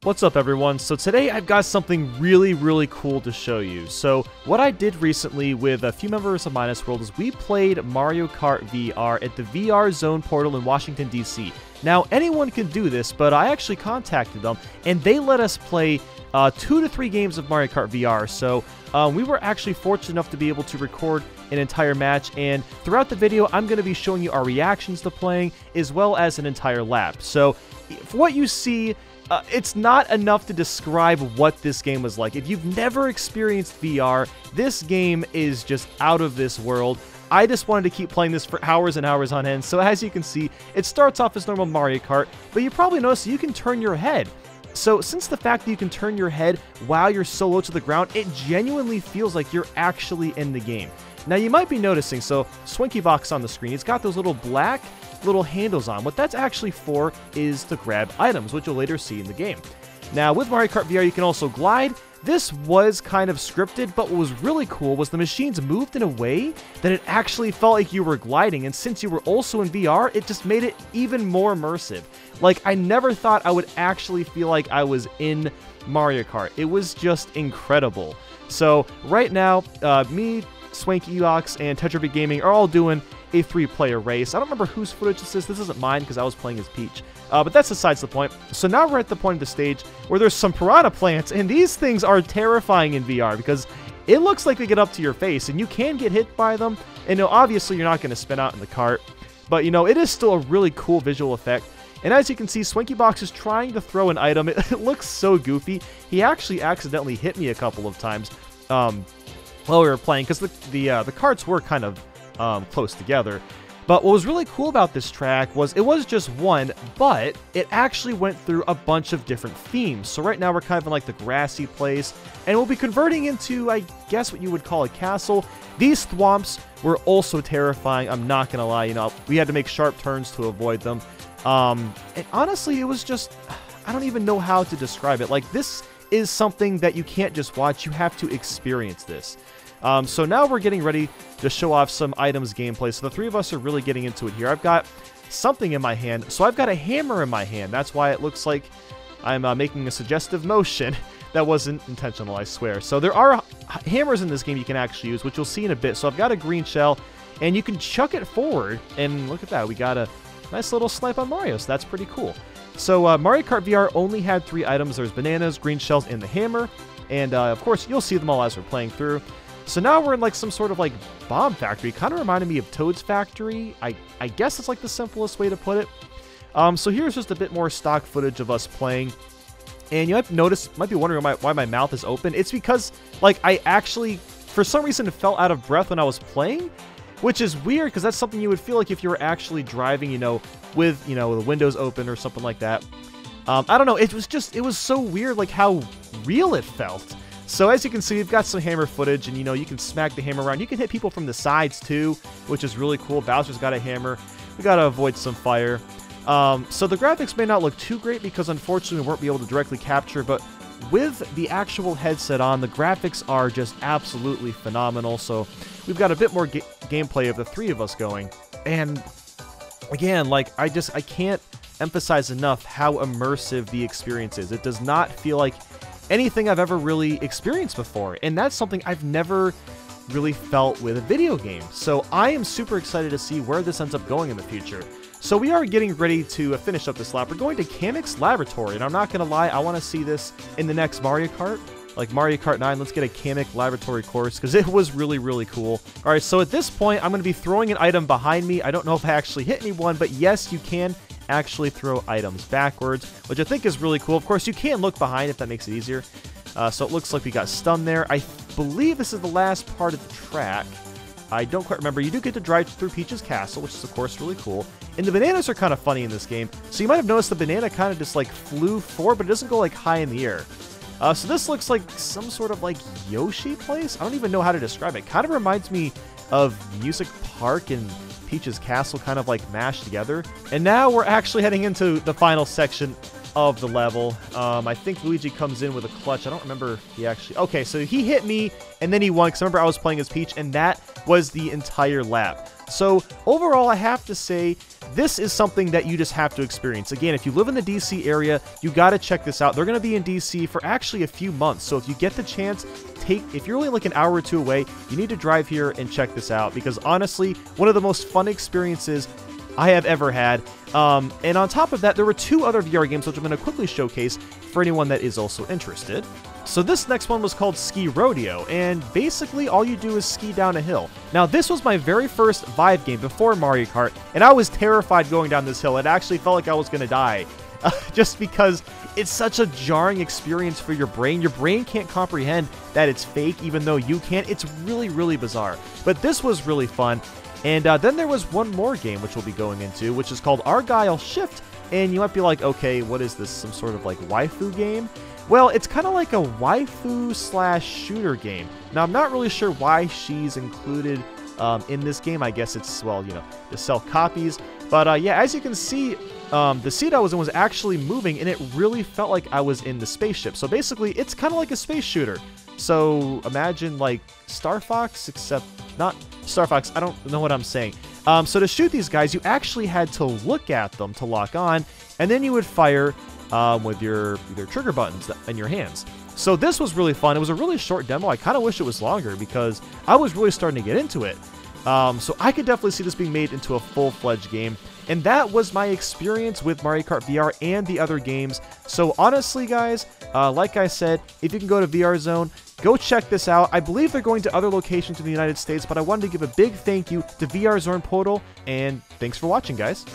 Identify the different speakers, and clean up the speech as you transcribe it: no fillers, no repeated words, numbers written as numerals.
Speaker 1: What's up everyone? So today I've got something really cool to show you. So what I did recently with a few members of Minus World is we played Mario Kart VR at the VR Zone portal in Washington DC. Now anyone can do this, but I actually contacted them and they let us play 2 to 3 games of Mario Kart VR. So we were actually fortunate enough to be able to record an entire match, and throughout the video I'm going to be showing you our reactions to playing as well as an entire lap. So for what you see, it's not enough to describe what this game was like. If you've never experienced VR, this game is just out of this world. I just wanted to keep playing this for hours and hours on end. So as you can see, it starts off as normal Mario Kart, but you probably noticed you can turn your head. So since the fact that you can turn your head while you're so low to the ground, it genuinely feels like you're actually in the game. Now you might be noticing, so Swinky Box on the screen, it's got those little black little handles on. What that's actually for is to grab items, which you'll later see in the game. Now with Mario Kart VR you can also glide. This was kind of scripted, but what was really cool was the machines moved in a way that it actually felt like you were gliding, and since you were also in VR, it just made it even more immersive. Like, I never thought I would actually feel like I was in Mario Kart. It was just incredible. So right now, me, Swanky Box, and Tetravid Gaming are all doing a 3-player race. I don't remember whose footage this is. This isn't mine because I was playing as Peach. But that's besides the point. So now we're at the point of the stage where there's some Piranha Plants, and these things are terrifying in VR because it looks like they get up to your face, and you can get hit by them. And obviously you're not going to spin out in the cart, but it is still a really cool visual effect. And as you can see, Swinky Box is trying to throw an item. It looks so goofy. He actually accidentally hit me a couple of times while we were playing because the carts were kind of close together. But what was really cool about this track was it was just one, but it actually went through a bunch of different themes. So right now we're kind of in like the grassy place, and we'll be converting into, I guess, what you would call a castle. These thwomps were also terrifying, I'm not gonna lie. We had to make sharp turns to avoid them. And honestly, it was just, I don't even know how to describe it. Like, this is something that you can't just watch, you have to experience this. So now we're getting ready to show off some items gameplay. So the 3 of us are really getting into it here. I've got something in my hand. So I've got a hammer in my hand. That's why it looks like I'm making a suggestive motion. That wasn't intentional, I swear. So there are hammers in this game you can actually use, which you'll see in a bit. So I've got a green shell, and you can chuck it forward. And look at that. We got a nice little snipe on Mario. So that's pretty cool. So Mario Kart VR only had 3 items. There's bananas, green shells, and the hammer. And of course, you'll see them all as we're playing through. So now we're in like some sort of like bomb factory. Kind of reminded me of Toad's factory. I guess it's like the simplest way to put it. So here's just a bit more stock footage of us playing. And you might be wondering why my mouth is open. It's because like I actually, for some reason, fell out of breath when I was playing, which is weird because that's something you would feel like if you were actually driving, with, the windows open or something like that. I don't know. It was so weird, like how real it felt. So as you can see, we've got some hammer footage, and you can smack the hammer around. You can hit people from the sides too, which is really cool. Bowser's got a hammer. We got to avoid some fire. So the graphics may not look too great because unfortunately we won't be able to directly capture, but with the actual headset on, the graphics are just absolutely phenomenal. So we've got a bit more gameplay of the 3 of us going. And again, like I can't emphasize enough how immersive the experience is. It does not feel like anything I've ever really experienced before, and that's something I've never really felt with a video game. So I am super excited to see where this ends up going in the future. So we are getting ready to finish up this lap. We're going to Kamek's Laboratory, and I'm not gonna lie, I want to see this in the next Mario Kart, like Mario Kart 9. Let's get a Kamek Laboratory course because it was really cool. All right, so at this point I'm going to be throwing an item behind me. I don't know if I actually hit anyone, but yes, you can actually throw items backwards, which I think is really cool. Of course, you can look behind if that makes it easier. So it looks like we got stunned there. I believe this is the last part of the track. I don't quite remember. You do get to drive through Peach's castle, which is of course really cool. And the bananas are kind of funny in this game. So you might have noticed the banana kind of just like flew forward, but it doesn't go like high in the air. So this looks like some sort of like Yoshi place. I don't even know how to describe it. Kind of reminds me of Music Park and Peach's castle kind of like mashed together. And now we're actually heading into the final section of the level. I think Luigi comes in with a clutch. I don't remember if he actually... Okay, so he hit me, and then he won, because remember I was playing as Peach, and that was the entire lap. So overall, I have to say, this is something that you just have to experience. Again, if you live in the DC area, you got to check this out. They're going to be in DC for actually a few months. So if you get the chance, if you're only like an hour or two away, you need to drive here and check this out, because honestly, one of the most fun experiences I have ever had. And on top of that, there were 2 other VR games, which I'm going to quickly showcase for anyone that is also interested. So this next one was called Ski Rodeo, and basically all you do is ski down a hill. Now this was my very first Vive game before Mario Kart, and I was terrified going down this hill. It actually felt like I was going to die, just because it's such a jarring experience for your brain. Your brain can't comprehend that it's fake, even though you can. It's really, really bizarre. But this was really fun. And then there was one more game which we'll be going into, which is called Argyle Shift. And you might be like, okay, what is this? Some sort of like waifu game? Well, it's kind of like a waifu/shooter game. Now, I'm not really sure why she's included in this game. I guess it's, well, you know, to sell copies. But yeah, as you can see, the seat I was in was actually moving, and it really felt like I was in the spaceship. So basically, it's kind of like a space shooter. So imagine like Star Fox, except not Star Fox. I don't know what I'm saying. So to shoot these guys, you actually had to look at them to lock on, and then you would fire with your either trigger buttons in your hands. So this was really fun. It was a really short demo. I kind of wish it was longer, because I was really starting to get into it. So I could definitely see this being made into a full-fledged game. And that was my experience with Mario Kart VR and the other games. So honestly, guys, like I said, if you can go to VR Zone, go check this out. I believe they're going to other locations in the United States, but I wanted to give a big thank you to VR Zone Portal, and thanks for watching, guys.